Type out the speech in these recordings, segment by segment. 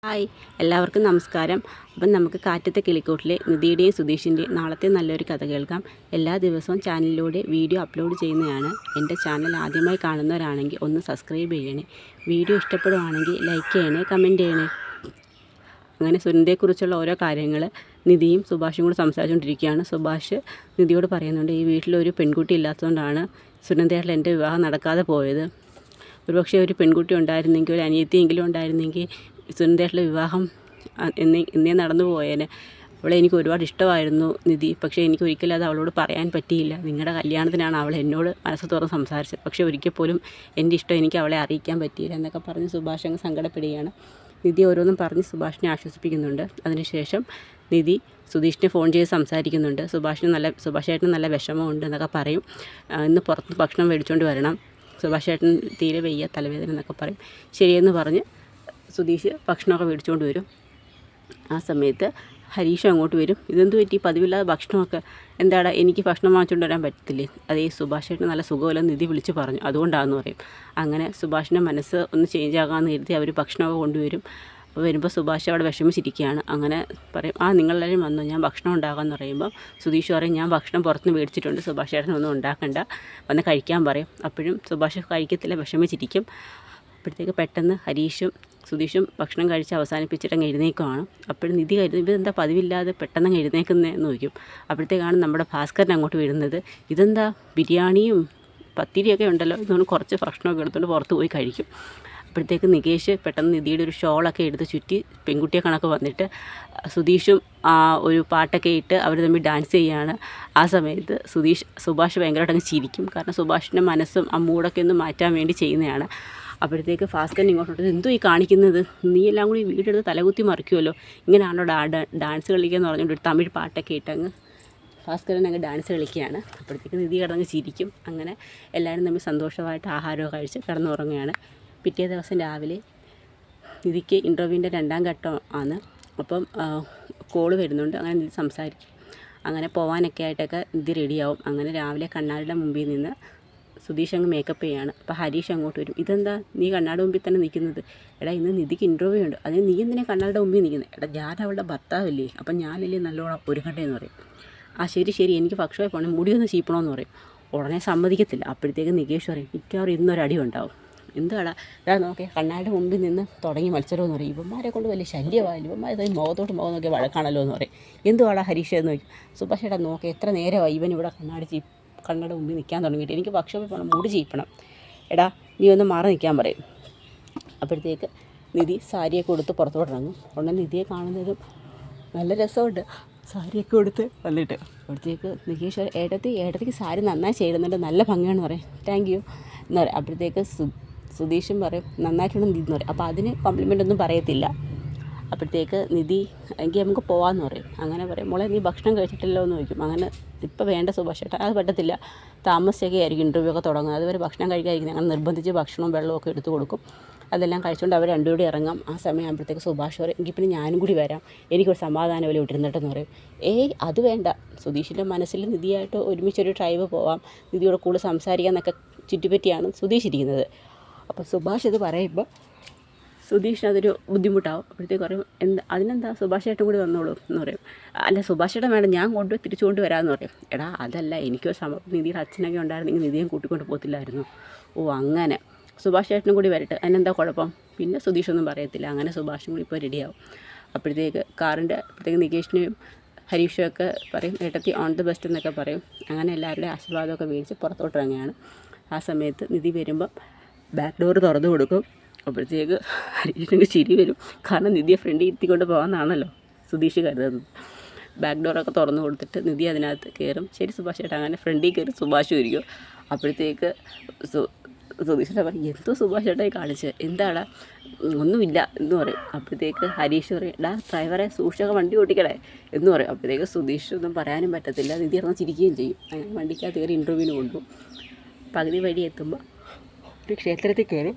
Hi, എല്ലാവർക്കും നമസ്കാരം. അപ്പം നമുക്ക് കാറ്റത്തെ കിളിക്കൂട്ടിലെ നിധിയുടെയും സുധീഷിൻ്റെയും നാളത്തെ നല്ലൊരു കഥ കേൾക്കാം. എല്ലാ ദിവസവും ചാനലിലൂടെ വീഡിയോ അപ്ലോഡ് ചെയ്യുന്നതാണ്. എൻ്റെ ചാനൽ ആദ്യമായി കാണുന്നവരാണെങ്കിൽ ഒന്ന് സബ്സ്ക്രൈബ് ചെയ്യണേ. വീഡിയോ ഇഷ്ടപ്പെടുവാണെങ്കിൽ ലൈക്ക് ചെയ്യണേ, കമൻറ്റ് ചെയ്യണേ. അങ്ങനെ സുനന്ദയെക്കുറിച്ചുള്ള ഓരോ കാര്യങ്ങൾ നിധിയും സുഭാഷും കൂടി സംസാരിച്ചുകൊണ്ടിരിക്കുകയാണ്. സുഭാഷ് നിധിയോട് പറയുന്നുണ്ട്, ഈ വീട്ടിലൊരു പെൺകുട്ടി ഇല്ലാത്തതുകൊണ്ടാണ് സുനന്ദയായിട്ടുള്ള എൻ്റെ വിവാഹം നടക്കാതെ പോയത്. ഒരുപക്ഷെ ഒരു പെൺകുട്ടി ഉണ്ടായിരുന്നെങ്കിൽ, ഒരു അനിയത്തിയെങ്കിലും ഉണ്ടായിരുന്നെങ്കിൽ സുനന്ദയായിട്ടുള്ള വിവാഹം എന്നേ നടന്നു പോയേനെ. അവളെ എനിക്ക് ഒരുപാട് ഇഷ്ടമായിരുന്നു നിധി. പക്ഷേ എനിക്ക് ഒരിക്കലും അത് അവളോട് പറയാൻ പറ്റിയില്ല. നിങ്ങളുടെ കല്യാണത്തിനാണ് അവൾ എന്നോട് മനസ്സ് തുറന്ന് സംസാരിച്ചത്. പക്ഷേ ഒരിക്കൽ പോലും എൻ്റെ ഇഷ്ടം എനിക്ക് അവളെ അറിയിക്കാൻ പറ്റിയില്ല എന്നൊക്കെ പറഞ്ഞ് സുഭാഷ് അങ്ങ് സങ്കടപ്പെടുകയാണ്. നിധി ഓരോന്നും പറഞ്ഞ് സുഭാഷിനെ ആശ്വസിപ്പിക്കുന്നുണ്ട്. അതിനുശേഷം നിധി സുധീഷിനെ ഫോൺ ചെയ്ത് സംസാരിക്കുന്നുണ്ട്. സുഭാഷേട്ടന് നല്ല വിഷമമുണ്ട് എന്നൊക്കെ പറയും. ഇന്ന് പുറത്ത് ഭക്ഷണം മേടിച്ചുകൊണ്ട് വരണം, സുഭാഷേട്ടൻ തീരെ വയ്യ, തലവേദന എന്നൊക്കെ പറയും. ശരിയെന്ന് പറഞ്ഞ് സുധീഷ് ഭക്ഷണമൊക്കെ മേടിച്ചുകൊണ്ട് വരും. ആ സമയത്ത് ഹരീഷ് അങ്ങോട്ട് വരും. ഇതെന്ത് പറ്റി, പതിവില്ലാതെ ഭക്ഷണമൊക്കെ, എന്താടാ എനിക്ക് ഭക്ഷണം വാങ്ങിച്ചുകൊണ്ട് വരാൻ പറ്റത്തില്ലേ? അതേ സുഭാഷേട്ടന് നല്ല സുഖമില്ലെന്ന് നിധി വിളിച്ച് പറഞ്ഞു, അതുകൊണ്ടാണെന്ന് പറയും. അങ്ങനെ സുഭാഷിൻ്റെ മനസ്സ് ഒന്ന് ചേഞ്ച് ആകാമെന്ന് കരുതി അവർ ഭക്ഷണമൊക്കെ കൊണ്ടുവരും. വരുമ്പോൾ സുഭാഷ് അവിടെ വിഷമിച്ചിരിക്കുകയാണ്. അങ്ങനെ പറയും, നിങ്ങളെല്ലാവരും വന്നു, ഞാൻ ഭക്ഷണം ഉണ്ടാകാമെന്ന് പറയുമ്പോൾ സുധീഷ് പറയും, ഞാൻ ഭക്ഷണം പുറത്തുനിന്ന് മേടിച്ചിട്ടുണ്ട്, സുഭാഷ് ചേട്ടനൊന്നും ഉണ്ടാക്കണ്ട, വന്ന് കഴിക്കാൻ പറയും. അപ്പോഴും സുഭാഷ് കഴിക്കത്തില്ല, വിഷമിച്ചിരിക്കും. അപ്പോഴത്തേക്ക് പെട്ടെന്ന് ഹരീഷും സുധീഷും ഭക്ഷണം കഴിച്ച് അവസാനിപ്പിച്ചിട്ടങ്ങ് എഴുന്നേക്കുവാണ്. അപ്പോഴും നിധി കരുതും, ഇതെന്താ പതിവില്ലാതെ പെട്ടെന്ന് എഴുന്നേക്കുന്നതെന്ന് നോക്കും. അപ്പോഴത്തേക്കാണ് നമ്മുടെ ഭാസ്കരൻ അങ്ങോട്ട് വരുന്നത്. ഇതെന്താ ബിരിയാണിയും പത്തിരിയൊക്കെ ഉണ്ടല്ലോ, ഇതുകൊണ്ട് കുറച്ച് ഭക്ഷണമൊക്കെ എടുത്തുകൊണ്ട് പുറത്ത് പോയി കഴിക്കും. അപ്പോഴത്തേക്ക് നികേഷ് പെട്ടെന്ന് നിധിയുടെ ഒരു ഷോളൊക്കെ എടുത്ത് ചുറ്റി പെൺകുട്ടിയെ കണക്ക് വന്നിട്ട് സുധീഷും ഒരു പാട്ടൊക്കെ ഇട്ട് അവർ തമ്മിൽ ഡാൻസ് ചെയ്യുകയാണ്. ആ സമയത്ത് സുഭാഷ് ഭയങ്കരമായിട്ട് അങ്ങ് ചിരിക്കും. കാരണം സുഭാഷിൻ്റെ മനസ്സും ആ മൂടൊക്കെ ഒന്ന് മാറ്റാൻ വേണ്ടി ചെയ്യുന്നതാണ്. അപ്പോഴത്തേക്ക് ഭാസ്കരൻ ഇങ്ങോട്ട്, എന്തോ ഈ കാണിക്കുന്നത്, നീ എല്ലാം കൂടി വീടെടുത്ത് തലകുത്തി മറിക്കുമല്ലോ, ഇങ്ങനെയാണോ ഡാൻസ് കളിക്കുകയെന്ന് പറഞ്ഞുകൊണ്ട് ഒരു തമിഴ് പാട്ടൊക്കെ ഇട്ടങ്ങ് ഭാസ്കരൻ അങ്ങ് ഡാൻസ് കളിക്കുകയാണ്. അപ്പോഴത്തേക്ക് നിധി കിടന്ന് ചിരിക്കും. അങ്ങനെ എല്ലാവരും തമ്മിൽ സന്തോഷമായിട്ട് ആഹാരമൊക്കെ കഴിച്ച് കിടന്നുറങ്ങുകയാണ്. പിറ്റേ ദിവസം രാവിലെ നിധിക്ക് ഇൻ്റർവ്യൂവിൻ്റെ 2ാം ഘട്ടം ആണ്. അപ്പം കോള് വരുന്നുണ്ട്. അങ്ങനെ നിധി സംസാരിക്കും. അങ്ങനെ പോകാനൊക്കെ ആയിട്ടൊക്കെ നിധി റെഡിയാവും. അങ്ങനെ രാവിലെ കണ്ണാടിയുടെ മുമ്പിൽ നിന്ന് സുധീഷ് അങ്ങ് മേക്കപ്പ് ചെയ്യാണ്. അപ്പോൾ ഹരീഷ് അങ്ങോട്ട് വരും, ഇതെന്താ നീ കണ്ണാടി മുമ്പിൽ തന്നെ നിൽക്കുന്നത്? എടാ, ഇന്ന് നിധിക്ക് ഇൻ്റർവ്യൂ ഉണ്ട്, അതിന് നീ എന്തിനാ കണ്ണാടിയുടെ മുമ്പിൽ നിൽക്കുന്നത്? എടാ, ഞാൻ അവളുടെ ഭർത്താവല്ലേ, അപ്പം ഞാനല്ലേ നല്ലോണം ഒരുങ്ങണ്ടേന്ന് പറയും. ശരി, എനിക്ക് ഭക്ഷണമായി പോകണം, മുടിയൊന്ന് ചീപ്പണമെന്ന് പറയും. ഉടനെ സമ്മതിക്കത്തില്ല. അപ്പോഴത്തേക്ക് നികേഷ് പറയും, മിക്കവാറും ഇന്നൊരടി ഉണ്ടാവും. എന്താടാ, നോക്കേ കണ്ണാടിയുടെ മുമ്പിൽ നിന്ന് തുടങ്ങി മത്സരമെന്ന് പറയും. ഇവന്മാരെ കൊണ്ട് വലിയ ശല്യമായാലും ഇവന്മാരെ മുഖത്തോട്ട് മുഖം നോക്കി വഴക്കാണല്ലോ എന്ന് പറയും. എന്തുവാടാ ഹരീഷ് എന്ന് ചോദിക്കും. സുഭാഷേട്ടാ നോക്കേ, എത്ര നേരമായി ഇവൻ ഇവിടെ കണ്ണട മുമ്പിൽ നിൽക്കാൻ തുടങ്ങിയിട്ട്, എനിക്ക് ഭക്ഷണം പോകണം, മുടി ചീപ്പണം. എടാ, നീ ഒന്ന് മാറി നിൽക്കാൻ പറയും. അപ്പോഴത്തേക്ക് നിധി സാരിയൊക്കെ കൊടുത്ത് പുറത്തോട്ട് ഇറങ്ങും. ഉടനെ നിധിയെ കാണുന്നതും നല്ല രസമുണ്ട്, സാരിയൊക്കെ കൊടുത്ത് വന്നിട്ട്. അപ്പോഴത്തേക്ക് നികേഷ് ഏട്ടത്തിക്ക് സാരി നന്നായി ചേരുന്നുണ്ട്, നല്ല ഭംഗിയാണെന്ന് പറയും. താങ്ക് യു എന്ന് പറയും. അപ്പോഴത്തേക്ക് സുധീഷും പറയും, നന്നായിട്ടുണ്ട് നിധി എന്ന് പറയും. അപ്പോൾ അതിന് കോംപ്ലിമെൻ്റ് ഒന്നും പറയത്തില്ല. അപ്പോഴത്തേക്ക് നിധി, എങ്കിൽ നമുക്ക് പോകാമെന്ന് പറയും. അങ്ങനെ പറയും, മോളെ നീ ഭക്ഷണം കഴിച്ചിട്ടില്ലോ എന്ന് ചോദിക്കും. അങ്ങനെ ഇപ്പം വേണ്ട സുഭാഷ് ചേട്ടാ, അത് പറ്റത്തില്ല, താമസിച്ചൊക്കെ ആയിരിക്കും ഇൻ്റർവ്യൂ ഒക്കെ തുടങ്ങുന്നത്, അതുവരെ ഭക്ഷണം കഴിക്കാതിരിക്കുന്നത്. അങ്ങനെ നിർബന്ധിച്ച് ഭക്ഷണവും വെള്ളമൊക്കെ എടുത്ത് കൊടുക്കും. അതെല്ലാം കഴിച്ചുകൊണ്ട് അവർ രണ്ടും കൂടി ഇറങ്ങാം. ആ സമയമാകുമ്പോഴത്തേക്ക് സുഭാഷ് പറയും, എങ്കിൽ പിന്നെ ഞാനും കൂടി വരാം, എനിക്കൊരു സമാധാനം പോലെ ഇട്ടിരുന്നിട്ടെന്ന് പറയും. അത് വേണ്ട, സുധീഷിൻ്റെ മനസ്സിൽ നിധിയായിട്ട് ഒരുമിച്ചൊരു ഡ്രൈവ് പോവാം, നിധിയോട് കൂടുതൽ സംസാരിക്കാമെന്നൊക്കെ ചുറ്റിപ്പറ്റിയാണ് സുധീഷ് ഇരിക്കുന്നത്. അപ്പോൾ സുഭാഷ് ഇത് പറയുമ്പോൾ സുധീഷിന് അതൊരു ബുദ്ധിമുട്ടാവും. അപ്പോഴത്തേക്ക് പറയും, അതിനെന്താ സുഭാഷ് ചേട്ടൻ കൂടി വന്നോളൂ എന്ന് പറയും. അല്ല, സുഭാഷ് ചേട്ടൻ വേണം, ഞാൻ തിരിച്ചു കൊണ്ടുവരാമെന്ന് പറയും. എടാ, അതല്ല, എനിക്കോ നിധിയുടെ അച്ഛനൊക്കെ ഉണ്ടായിരുന്നെങ്കിൽ നിധിയും കൂട്ടിക്കൊണ്ട് പോകത്തില്ലായിരുന്നു. അങ്ങനെ സുഭാഷ് ചേട്ടനും കൂടി വരട്ടെ, അതിനെന്താ കുഴപ്പം? പിന്നെ സുധീഷൊന്നും പറയത്തില്ല. അങ്ങനെ സുഭാഷും കൂടി ഇപ്പോൾ റെഡിയാവും. അപ്പോഴത്തേക്ക് അപ്പോഴത്തേക്ക് നികേഷിനെയും ഹരീഷും ഒക്കെ പറയും, ഏട്ടത്തി ഓൺ ദി ബെസ്റ്റ് എന്നൊക്കെ പറയും. അങ്ങനെ എല്ലാവരുടെയും ആശീർവാദമൊക്കെ മേടിച്ച് പുറത്തോട്ട് ഇറങ്ങുകയാണ്. ആ സമയത്ത് നിധി വരുമ്പം ബാക്ക് ഡോർ തുറന്നു കൊടുക്കും. അപ്പോഴത്തേക്ക് ഹരീഷിന് ചിരി വരും. കാരണം നിധിയെ ഫ്രണ്ടിൽ ഇരുത്തിക്കൊണ്ട് പോകാമെന്നാണല്ലോ സുധീഷ് കരുതുന്നത്. ബാക്ക് ഡോറൊക്കെ തുറന്നു കൊടുത്തിട്ട് നിധി അതിനകത്ത് കയറും. ശരി സുഭാഷ് ചേട്ടാ, അങ്ങനെ ഫ്രണ്ടിൽ കയറി സുഭാഷ് ഇരിക്കും. അപ്പോഴത്തേക്ക് സുധീഷിനെ പറയും, എന്തോ സുഭാഷ് ചേട്ടായി കാണിച്ച്, എന്താടാ? ഒന്നുമില്ല എന്ന് പറയും. അപ്പോഴത്തേക്ക് ഹരീഷ് പറയും, എടാ ഡ്രൈവറെ സൂക്ഷിച്ചൊക്കെ വണ്ടി ഓടിക്കടേ എന്ന് പറയും. അപ്പോഴത്തേക്ക് സുധീഷ് ഒന്നും പറയാനും പറ്റത്തില്ല. നിധി ഇറങ്ങി ചിരിക്കുകയും ചെയ്യും. അങ്ങനെ വണ്ടിക്കകത്ത് കയറി ഇൻ്റർവ്യൂവിന് കൊണ്ടുപോകും. പകുതി വഴി എത്തുമ്പോൾ ഒരു ക്ഷേത്രത്തിൽ കയറി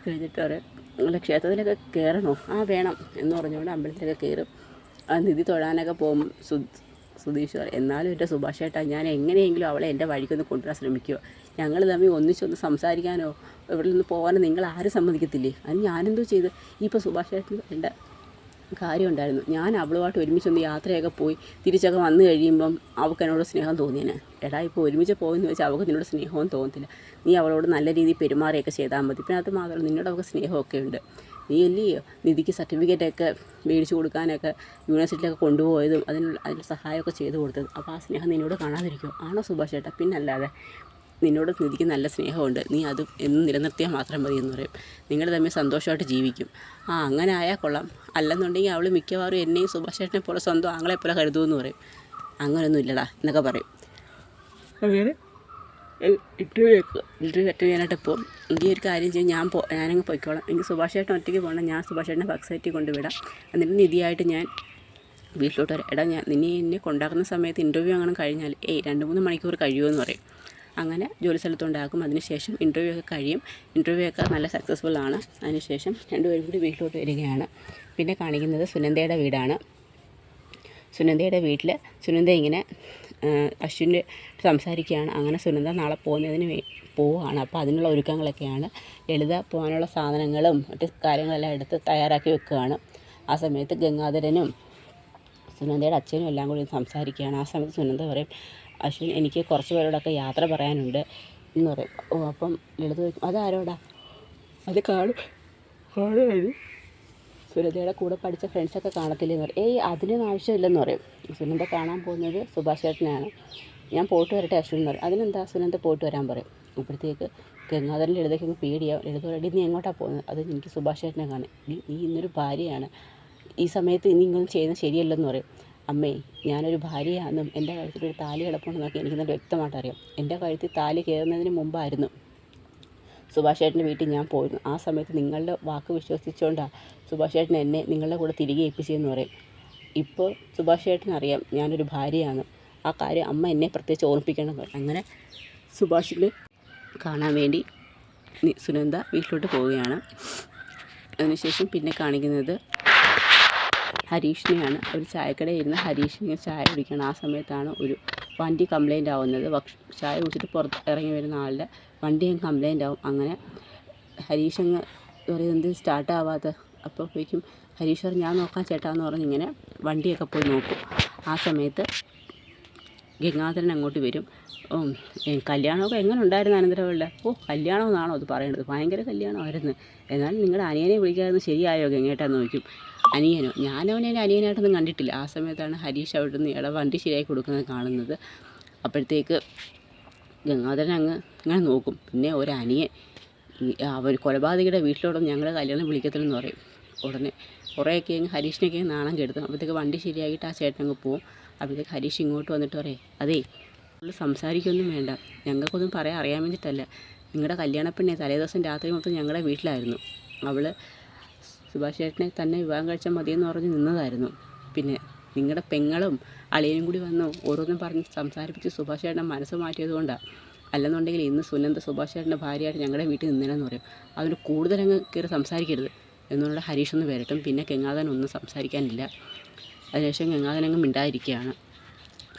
കഴിഞ്ഞിട്ട് പറയാം, അല്ല ക്ഷേത്രത്തിലൊക്കെ കയറണോ? വേണം എന്ന് പറഞ്ഞുകൊണ്ട് അമ്പലത്തിലൊക്കെ കയറും. നിധി തൊഴാനൊക്കെ പോകും. സുധീഷ് പറയും, എന്നാലും എൻ്റെ സുഭാഷ് ചേട്ടാ ഞാൻ എങ്ങനെയെങ്കിലും അവളെ എൻ്റെ വഴിക്കൊന്ന് കൊണ്ടുവരാൻ ശ്രമിക്കുമോ, ഞങ്ങൾ തമ്മിൽ ഒന്നിച്ചൊന്ന് സംസാരിക്കാനോ ഇവിടെ നിന്ന് പോകാനോ നിങ്ങൾ ആരും സമ്മതിക്കത്തില്ലേ, അത് ഞാനെന്തോ ചെയ്ത്. ഇപ്പോൾ സുഭാഷ് ചേട്ടന് എൻ്റെ കാര്യമുണ്ടായിരുന്നു, ഞാൻ അവളുമായിട്ട് ഒരുമിച്ചൊന്ന് യാത്രയൊക്കെ പോയി തിരിച്ചൊക്കെ വന്നു കഴിയുമ്പം അവൾക്ക് എന്നോട് സ്നേഹം തോന്നിയേനെ. എടാ ഇപ്പോൾ ഒരുമിച്ച് പോയെന്ന് വെച്ചാൽ അവൾക്ക് നിന്നോട് സ്നേഹവും തോന്നത്തില്ല, നീ അവളോട് നല്ല രീതിയിൽ പെരുമാറിയൊക്കെ ചെയ്താൽ മതി. പിന്നെ അത് മാത്രമല്ല നിന്നോട് അവൾക്ക് സ്നേഹമൊക്കെ ഉണ്ട്. നീ അല്ലയോ നിധിക്ക് സർട്ടിഫിക്കറ്റൊക്കെ മേടിച്ച് കൊടുക്കാനൊക്കെ യൂണിവേഴ്സിറ്റിയിലൊക്കെ കൊണ്ടുപോയതും അതിന് സഹായമൊക്കെ ചെയ്ത് കൊടുത്തത്. അപ്പോൾ ആ സ്നേഹം നിന്നോട് കാണാതിരിക്കുമോ? ആണോ സുഭാഷ് ചേട്ടാ? പിന്നല്ലാതെ നിന്നോട് നിധിക്ക് നല്ല സ്നേഹമുണ്ട്, നീ അത് എന്നും നിലനിർത്തിയാൽ മാത്രം മതി എന്ന് പറയും. നിങ്ങൾ തമ്മിൽ സന്തോഷമായിട്ട് ജീവിക്കും. അങ്ങനെ ആയാൽ കൊള്ളാം, അല്ലെന്നുണ്ടെങ്കിൽ അവൾ മിക്കവാറും എന്നെയും സുഭാഷ് ചേട്ടനെ പോലെ സ്വന്തം ആങ്ങളെപ്പോലെ കരുതുമെന്ന് പറയും. അങ്ങനെയൊന്നും ഇല്ലടാ എന്നൊക്കെ പറയും. അങ്ങനെ ഇൻ്റർവ്യൂ അറ്റൻഡ് ചെയ്യാനായിട്ട് പോകും. എങ്കിൽ ഒരു കാര്യം ചെയ്യും, ഞാനങ്ങ് പോയിക്കോളാം, എനിക്ക് സുഭാഷ് ചേട്ടൻ ഒറ്റയ്ക്ക് പോകണം, ഞാൻ സുഭാഷ് ചേട്ടനെ ബസ് സൈറ്റിൽ കൊണ്ടുവിടാം, എന്നിട്ട് നിധിയായിട്ട് ഞാൻ വീട്ടിലോട്ട് വരാം. എടാ നിന്നെ എന്നെ കൊണ്ടാക്കുന്ന സമയത്ത് ഇൻ്റർവ്യൂ അങ്ങനെ കഴിഞ്ഞാൽ 2-3 മണിക്കൂർ കഴിയുമെന്ന് പറയും. അങ്ങനെ ജോലി സ്ഥലത്തുണ്ടാക്കും. അതിനുശേഷം ഇൻ്റർവ്യൂ ഒക്കെ കഴിയും. ഇൻ്റർവ്യൂ ഒക്കെ നല്ല സക്സസ്ഫുള്ളാണ്. അതിനുശേഷം രണ്ടുപേരും കൂടി വീട്ടിലോട്ട് വരികയാണ്. പിന്നെ കാണിക്കുന്നത് സുനന്ദയുടെ വീടാണ്. സുനന്ദയുടെ വീട്ടിൽ സുനന്ദ ഇങ്ങനെ അശ്വിൻ്റെ സംസാരിക്കുകയാണ്. അങ്ങനെ സുനന്ദ നാളെ പോകുന്നതിന് പോവുകയാണ്. അപ്പോൾ അതിനുള്ള ഒരുക്കങ്ങളൊക്കെയാണ്. ലളിത പോകാനുള്ള സാധനങ്ങളും മറ്റ് കാര്യങ്ങളെല്ലാം എടുത്ത് തയ്യാറാക്കി വെക്കുകയാണ്. ആ സമയത്ത് ഗംഗാധരനും സുനന്ദയുടെ അച്ഛനും എല്ലാം കൂടി സംസാരിക്കുകയാണ്. ആ സമയത്ത് സുനന്ദ പറയും, അശ്വിൻ എനിക്ക് കുറച്ച് പേരോടൊക്കെ യാത്ര പറയാനുണ്ട് എന്ന് പറയും. അപ്പം ലളിത ചോദിക്കും, അതാരോടാ? അത് കാണും സുനന്ദയുടെ കൂടെ പഠിച്ച ഫ്രണ്ട്സൊക്കെ കാണത്തില്ലെന്ന് പറയും. അതിനൊന്നും ആവശ്യമില്ലെന്ന് പറയും. സുനന്ദ കാണാൻ പോകുന്നത് സുഭാഷ് ചേട്ടനെയാണ്. ഞാൻ പോയിട്ട് വരട്ടെ അശ്വിൻ എന്ന് പറയും. അതിനെന്താ സുനന്ദ പോയിട്ട് വരാൻ പറയും. അപ്പോഴത്തേക്ക് ഗംഗാധരൻ ലളിതയ്ക്ക് പേടിയാവും. ലളിത പറയും, നീ എങ്ങോട്ടാണ് പോകുന്നത്? അത് എനിക്ക് സുഭാഷ് ചേട്ടനെ കാണാൻ. നീ ഇന്നൊരു ഭാര്യയാണ്, ഈ സമയത്ത് നീ ഇങ്ങനെ ചെയ്യുന്നത് ശരിയല്ലെന്ന് പറയും. അമ്മേ, ഞാനൊരു ഭാര്യയാണെന്നും എൻ്റെ കഴുത്തിലൊരു താലി കിടപ്പുണ്ടെന്നൊക്കെ എനിക്ക് നല്ല വ്യക്തമായിട്ട് അറിയാം. എൻ്റെ കഴുത്തിൽ താലി കയറുന്നതിന് മുമ്പായിരുന്നു സുഭാഷ് ചേട്ടൻ്റെ വീട്ടിൽ ഞാൻ പോയിരുന്നു. ആ സമയത്ത് നിങ്ങളുടെ വാക്ക് വിശ്വസിച്ചുകൊണ്ടാണ് സുഭാഷ് ചേട്ടൻ എന്നെ നിങ്ങളുടെ കൂടെ തിരികെ ഏൽപ്പിച്ചതെന്ന് പറയും. ഇപ്പോൾ സുഭാഷ് ചേട്ടനറിയാം ഞാനൊരു ഭാര്യയാണ്, ആ കാര്യം അമ്മ എന്നെ പ്രത്യേകിച്ച് ഓർമ്മിപ്പിക്കണമെന്ന് പറയും. അങ്ങനെ സുഭാഷിനെ കാണാൻ വേണ്ടി സുനന്ദ വീട്ടിലോട്ട് പോവുകയാണ്. അതിനുശേഷം പിന്നെ കാണിക്കുന്നത് ഹരീഷിനെയാണ്. ഒരു ചായക്കടയിൽ ഇരുന്ന് ഹരീഷിനെ ചായ കുടിക്കണം. ആ സമയത്താണ് ഒരു വണ്ടി കംപ്ലൈൻ്റ് ആവുന്നത്. ചായ കുടിച്ചിട്ട് പുറത്ത് ഇറങ്ങി വരുന്ന ആളുടെ വണ്ടിയും കംപ്ലൈൻ്റ് ആവും. അങ്ങനെ ഹരീഷ് അങ്ങ് പറയുന്നത് സ്റ്റാർട്ടാവാത്ത. അപ്പോഴേക്കും ഹരീഷ് പറഞ്ഞു, ഞാൻ നോക്കാം ചേട്ടാന്ന് പറഞ്ഞ് ഇങ്ങനെ വണ്ടിയൊക്കെ പോയി നോക്കും. ആ സമയത്ത് ഗംഗാധരൻ അങ്ങോട്ട് വരും. കല്യാണമൊക്കെ എങ്ങനെ ഉണ്ടായിരുന്നു അനന്തരവളുടെ? കല്യാണമെന്നാണോ അത് പറയേണ്ടത്? ഭയങ്കര കല്യാണമായിരുന്നു. എന്നാലും നിങ്ങളുടെ അനിയനെ വിളിക്കാതെ ശരിയായോ ഗംഗേട്ടാന്ന് ചോദിക്കും. അനിയനോ? ഞാനവനെ അനിയനായിട്ടൊന്നും കണ്ടിട്ടില്ല. ആ സമയത്താണ് ഹരീഷ് അവിടെ നിന്ന് വണ്ടി ശരിയാക്കി കൊടുക്കുന്നത് കാണുന്നത്. അപ്പോഴത്തേക്ക് ഗംഗാധരൻ അങ്ങനെ നോക്കും. പിന്നെ ഒരു അനിയൻ അവർ കൊലപാതകയുടെ വീട്ടിലോട്ടൊന്നും ഞങ്ങൾ കല്യാണം വിളിക്കത്തില്ലെന്ന് പറയും. ഉടനെ കുറേയൊക്കെ ഹരീഷിനൊക്കെ നാണം കെടുത്തും. അപ്പോഴത്തേക്ക് വണ്ടി ശരിയാക്കിയിട്ട് ആ ചേട്ടനങ്ങ് പോവും. അപ്പോഴത്തേക്ക് ഹരീഷ് ഇങ്ങോട്ട് വന്നിട്ട് പറയും, അതേ നമ്മൾ സംസാരിക്കൊന്നും വേണ്ട, ഞങ്ങൾക്കൊന്നും പറയാൻ അറിയാൻ വേണ്ടിയിട്ടല്ല. നിങ്ങളുടെ കല്യാണപ്പെണ്ണെ തലേദിവസം രാത്രി മൊത്തം ഞങ്ങളുടെ വീട്ടിലായിരുന്നു. അവൾ സുഭാഷ് ചേട്ടനെ തന്നെ വിവാഹം കഴിച്ചാൽ മതിയെന്ന് പറഞ്ഞ് നിന്നതായിരുന്നു. പിന്നെ നിങ്ങളുടെ പെങ്ങളും അളിയനും കൂടി വന്നു ഓരോന്നും പറഞ്ഞ് സംസാരിപ്പിച്ച് സുഭാഷ് ചേട്ടനെ മനസ്സ് മാറ്റിയത് കൊണ്ടാണ്. അല്ലെന്നുണ്ടെങ്കിൽ ഇന്ന് സുനന്ദ സുഭാഷ് ചേട്ടൻ്റെ ഭാര്യയായിട്ട് ഞങ്ങളുടെ വീട്ടിൽ നിന്നേനെന്ന് പറയും. അതിന് കൂടുതലങ്ങ് കയറി സംസാരിക്കരുത് എന്നുള്ള ഹരീഷ് ഒന്ന് വരട്ടും. പിന്നെ ഗംഗാധരൻ ഒന്നും സംസാരിക്കാനില്ല. അതിനുശേഷം ഗംഗാധരൻ അങ്ങ് മിണ്ടാതിരിക്കുകയാണ്.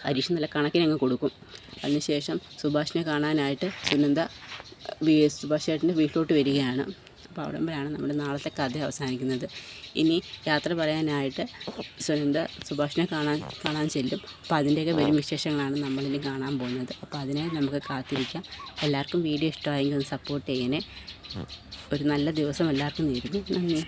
ഹരീഷ് നല്ല കണക്കിനങ്ങ് കൊടുക്കും. അതിനുശേഷം സുഭാഷിനെ കാണാനായിട്ട് സുനന്ദ സുഭാഷ് ചേട്ടൻ്റെ വീട്ടിലോട്ട് വരികയാണ്. അപ്പോൾ അവിടം വരെയാണ് നമ്മുടെ നാളത്തെ കഥ അവസാനിക്കുന്നത്. ഇനി യാത്ര പറയാനായിട്ട് സുനന്ദ സുഭാഷിനെ കാണാൻ ചെല്ലും. അപ്പോൾ അതിൻ്റെയൊക്കെ വരും വിശേഷങ്ങളാണ് നമ്മളിനി കാണാൻ പോകുന്നത്. അപ്പോൾ അതിനായി നമുക്ക് കാത്തിരിക്കാം. എല്ലാവർക്കും വീഡിയോ ഇഷ്ടമായെങ്കിൽ ഒന്ന് സപ്പോർട്ട് ചെയ്യണേ. ഒരു നല്ല ദിവസം എല്ലാവർക്കും നേരുന്നു. നന്ദി.